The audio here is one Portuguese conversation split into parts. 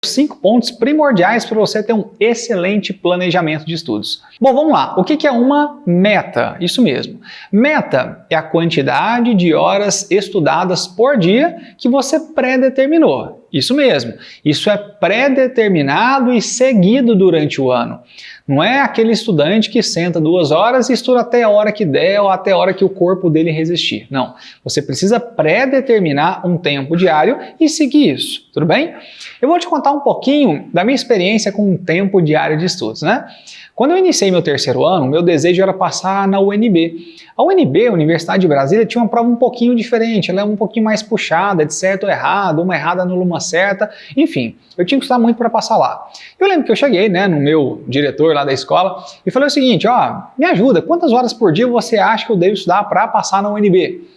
5 pontos primordiais para você ter um excelente planejamento de estudos. Bom, vamos lá. O que é uma meta? Isso mesmo. Meta é a quantidade de horas estudadas por dia que você pré-determinou. Isso mesmo. Isso é pré-determinado e seguido durante o ano. Não é aquele estudante que senta 2 horas e estuda até a hora que der ou até a hora que o corpo dele resistir. Não. Você precisa pré-determinar um tempo diário e seguir isso. Tudo bem? Eu vou te contar um pouquinho da minha experiência com um tempo diário de estudos, né? Quando eu iniciei meu 3º ano, meu desejo era passar na UNB. A UNB, a Universidade de Brasília, tinha uma prova um pouquinho diferente, ela é um pouquinho mais puxada, de certo ou errado, uma errada anula uma certa, enfim, eu tinha que estudar muito para passar lá. Eu lembro que eu cheguei, né, no meu diretor lá da escola e falei o seguinte, ó, me ajuda, quantas horas por dia você acha que eu devo estudar para passar na UNB?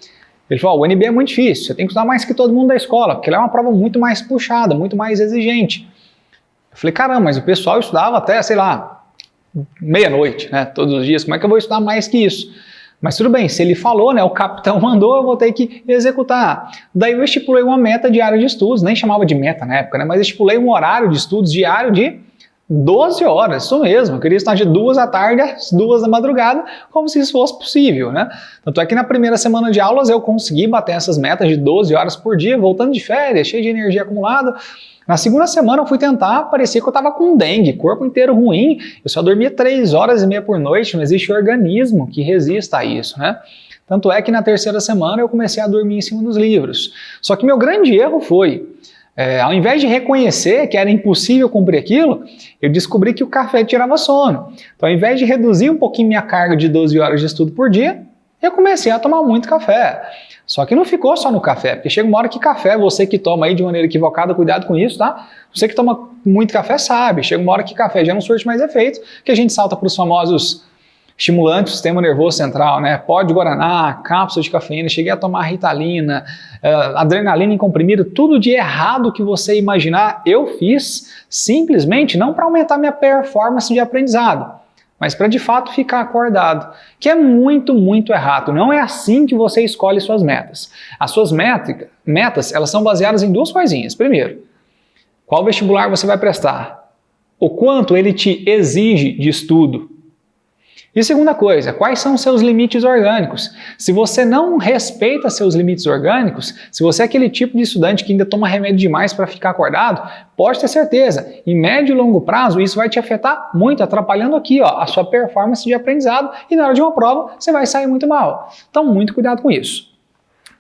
Ele falou, o UNB é muito difícil, você tem que estudar mais que todo mundo da escola, porque ela é uma prova muito mais puxada, muito mais exigente. Eu falei, caramba, mas o pessoal estudava até, sei lá, meia-noite, né, todos os dias, como é que eu vou estudar mais que isso? Mas tudo bem, se ele falou, né, o capitão mandou, eu vou ter que executar. Daí eu estipulei uma meta diária de estudos, nem chamava de meta na época, né, mas estipulei um horário de estudos diário de 12 horas, isso mesmo, eu queria estar de 2 da tarde às 2 da madrugada, como se isso fosse possível, né? Tanto é que na primeira semana de aulas eu consegui bater essas metas de 12 horas por dia, voltando de férias, cheio de energia acumulada. Na segunda semana eu fui tentar, parecia que eu estava com dengue, corpo inteiro ruim, eu só dormia 3 horas e meia por noite, não existe organismo que resista a isso, né? Tanto é que na 3ª semana eu comecei a dormir em cima dos livros. Só que meu grande erro foi, ao invés de reconhecer que era impossível cumprir aquilo, eu descobri que o café tirava sono. Então, ao invés de reduzir um pouquinho minha carga de 12 horas de estudo por dia, eu comecei a tomar muito café. Só que não ficou só no café, porque chega uma hora que café, você que toma aí de maneira equivocada, cuidado com isso, tá? Você que toma muito café sabe, chega uma hora que café já não surte mais efeito, que a gente salta para os famosos estimulantes do sistema nervoso central, né? Pó de guaraná, cápsula de cafeína, cheguei a tomar ritalina, adrenalina em comprimido, tudo de errado que você imaginar, eu fiz simplesmente não para aumentar minha performance de aprendizado, mas para de fato ficar acordado, que é muito, muito errado. Não é assim que você escolhe suas metas. As suas metas, elas são baseadas em 2 coisinhas. Primeiro, qual vestibular você vai prestar? O quanto ele te exige de estudo? E segunda coisa, quais são os seus limites orgânicos? Se você não respeita seus limites orgânicos, se você é aquele tipo de estudante que ainda toma remédio demais para ficar acordado, pode ter certeza, em médio e longo prazo isso vai te afetar muito, atrapalhando aqui ó, a sua performance de aprendizado e na hora de uma prova você vai sair muito mal. Então muito cuidado com isso.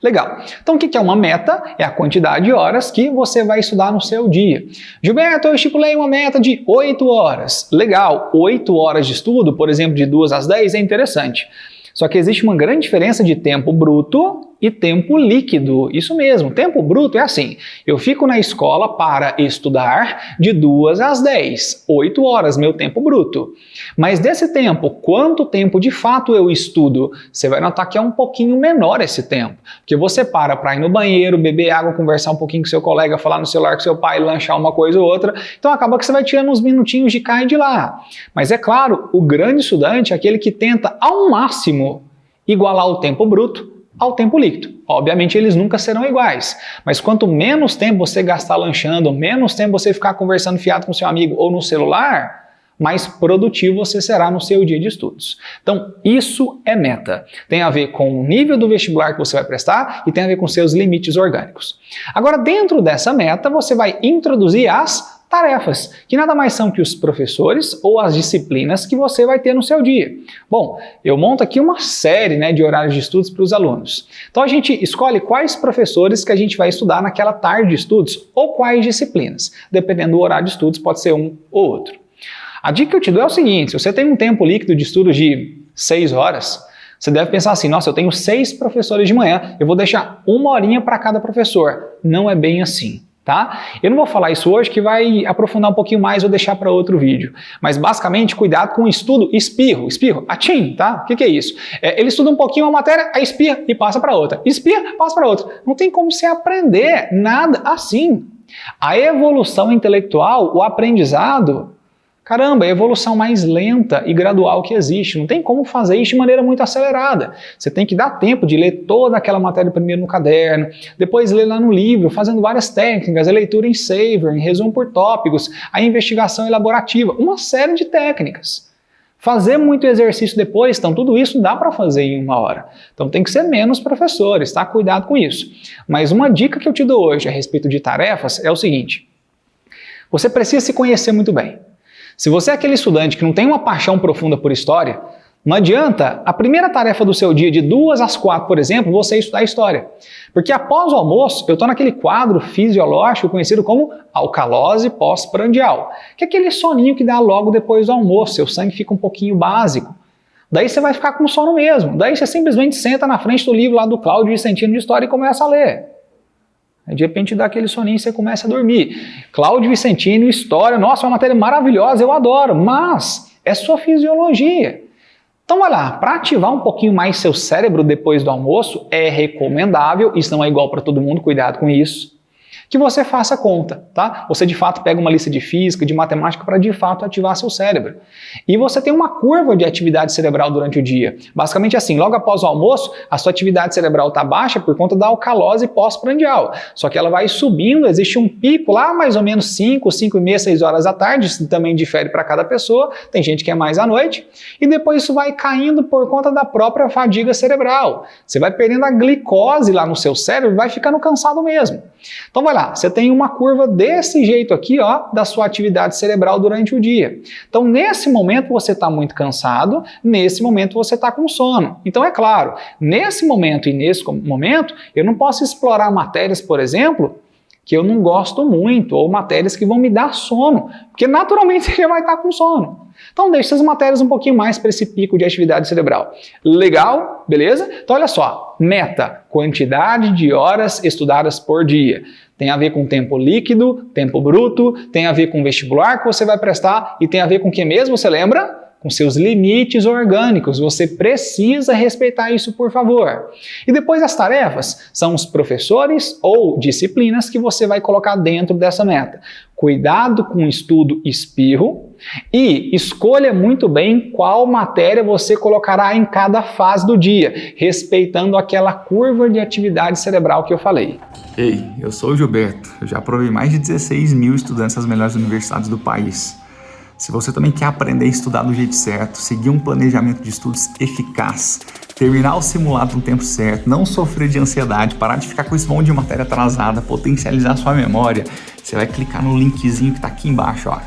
Legal. Então, o que é uma meta? É a quantidade de horas que você vai estudar no seu dia. Gilberto, eu estipulei uma meta de 8 horas. Legal, 8 horas de estudo, por exemplo, de 2 às 10 é interessante. Só que existe uma grande diferença de tempo bruto e tempo líquido. Isso mesmo, tempo bruto é assim, eu fico na escola para estudar de 2 às 10, 8 horas, meu tempo bruto. Mas desse tempo, quanto tempo de fato eu estudo? Você vai notar que é um pouquinho menor esse tempo, porque você para ir no banheiro, beber água, conversar um pouquinho com seu colega, falar no celular com seu pai, lanchar uma coisa ou outra, então acaba que você vai tirando uns minutinhos de cá e de lá. Mas é claro, o grande estudante é aquele que tenta ao máximo igualar o tempo bruto ao tempo líquido. Obviamente eles nunca serão iguais, mas quanto menos tempo você gastar lanchando, menos tempo você ficar conversando fiado com seu amigo ou no celular, mais produtivo você será no seu dia de estudos. Então isso é meta. Tem a ver com o nível do vestibular que você vai prestar e tem a ver com seus limites orgânicos. Agora dentro dessa meta você vai introduzir as tarefas, que nada mais são que os professores ou as disciplinas que você vai ter no seu dia. Bom, eu monto aqui uma série de horários de estudos para os alunos. Então a gente escolhe quais professores que a gente vai estudar naquela tarde de estudos ou quais disciplinas. Dependendo do horário de estudos, pode ser um ou outro. A dica que eu te dou é o seguinte, se você tem um tempo líquido de estudos de 6 horas, você deve pensar assim, nossa, eu tenho 6 professores de manhã, eu vou deixar 1 horinha para cada professor. Não é bem assim. Tá? Eu não vou falar isso hoje, que vai aprofundar um pouquinho mais, vou deixar para outro vídeo. Mas basicamente, cuidado com o estudo espirro, atim, tá? O que é isso? Ele estuda um pouquinho uma matéria, aí espirra e passa para outra. Espirra, passa para outra. Não tem como você aprender nada assim. A evolução intelectual, o aprendizado, Caramba, é a evolução mais lenta e gradual que existe. Não tem como fazer isso de maneira muito acelerada. Você tem que dar tempo de ler toda aquela matéria primeiro no caderno, depois ler lá no livro, fazendo várias técnicas, a leitura em Saver, em resumo por tópicos, a investigação elaborativa, uma série de técnicas. Fazer muito exercício depois, então tudo isso dá para fazer em 1 hora. Então tem que ser menos professores, tá? Cuidado com isso. Mas uma dica que eu te dou hoje a respeito de tarefas é o seguinte: você precisa se conhecer muito bem. Se você é aquele estudante que não tem uma paixão profunda por história, não adianta a primeira tarefa do seu dia, de 2 às 4, por exemplo, você estudar história. Porque após o almoço, eu estou naquele quadro fisiológico conhecido como alcalose pós-prandial, que é aquele soninho que dá logo depois do almoço, seu sangue fica um pouquinho básico. Daí você vai ficar com sono mesmo. Daí você simplesmente senta na frente do livro lá do Cláudio Vicentino de História e começa a ler. Aí, de repente dá aquele soninho e você começa a dormir. Cláudio Vicentino, História, nossa, é uma matéria maravilhosa, eu adoro, mas é sua fisiologia. Então vai lá, para ativar um pouquinho mais seu cérebro depois do almoço, é recomendável, isso não é igual para todo mundo, cuidado com isso, que você faça conta, tá? Você de fato pega uma lista de física, de matemática para de fato ativar seu cérebro. E você tem uma curva de atividade cerebral durante o dia. Basicamente assim, logo após o almoço, a sua atividade cerebral está baixa por conta da alcalose pós-prandial. Só que ela vai subindo, existe um pico lá mais ou menos 5, 5 e meia, 6 horas da tarde, isso também difere para cada pessoa, tem gente que é mais à noite, e depois isso vai caindo por conta da própria fadiga cerebral. Você vai perdendo a glicose lá no seu cérebro e vai ficando cansado mesmo. Então vai lá, você tem uma curva desse jeito aqui, ó, da sua atividade cerebral durante o dia. Então nesse momento você está muito cansado, nesse momento você está com sono. Então é claro, nesse momento e nesse momento eu não posso explorar matérias, por exemplo, que eu não gosto muito, ou matérias que vão me dar sono, porque naturalmente você já vai estar com sono. Então deixa essas matérias um pouquinho mais para esse pico de atividade cerebral. Legal? Beleza? Então olha só, meta, quantidade de horas estudadas por dia. Tem a ver com tempo líquido, tempo bruto, tem a ver com vestibular que você vai prestar e tem a ver com o que mesmo, você lembra? Com seus limites orgânicos. Você precisa respeitar isso, por favor. E depois as tarefas são os professores ou disciplinas que você vai colocar dentro dessa meta. Cuidado com o estudo espirro e escolha muito bem qual matéria você colocará em cada fase do dia, respeitando aquela curva de atividade cerebral que eu falei. Ei, eu sou o Gilberto. Eu já aprovei mais de 16 mil estudantes das melhores universidades do país. Se você também quer aprender a estudar do jeito certo, seguir um planejamento de estudos eficaz, terminar o simulado no tempo certo, não sofrer de ansiedade, parar de ficar com esse monte de matéria atrasada, potencializar sua memória, você vai clicar no linkzinho que está aqui embaixo, ó,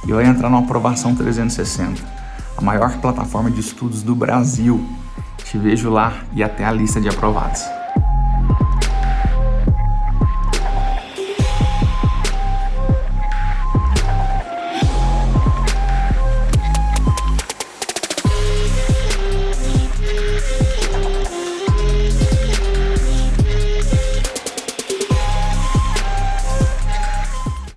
e vai entrar no Aprovação 360, a maior plataforma de estudos do Brasil. Te vejo lá e até a lista de aprovados.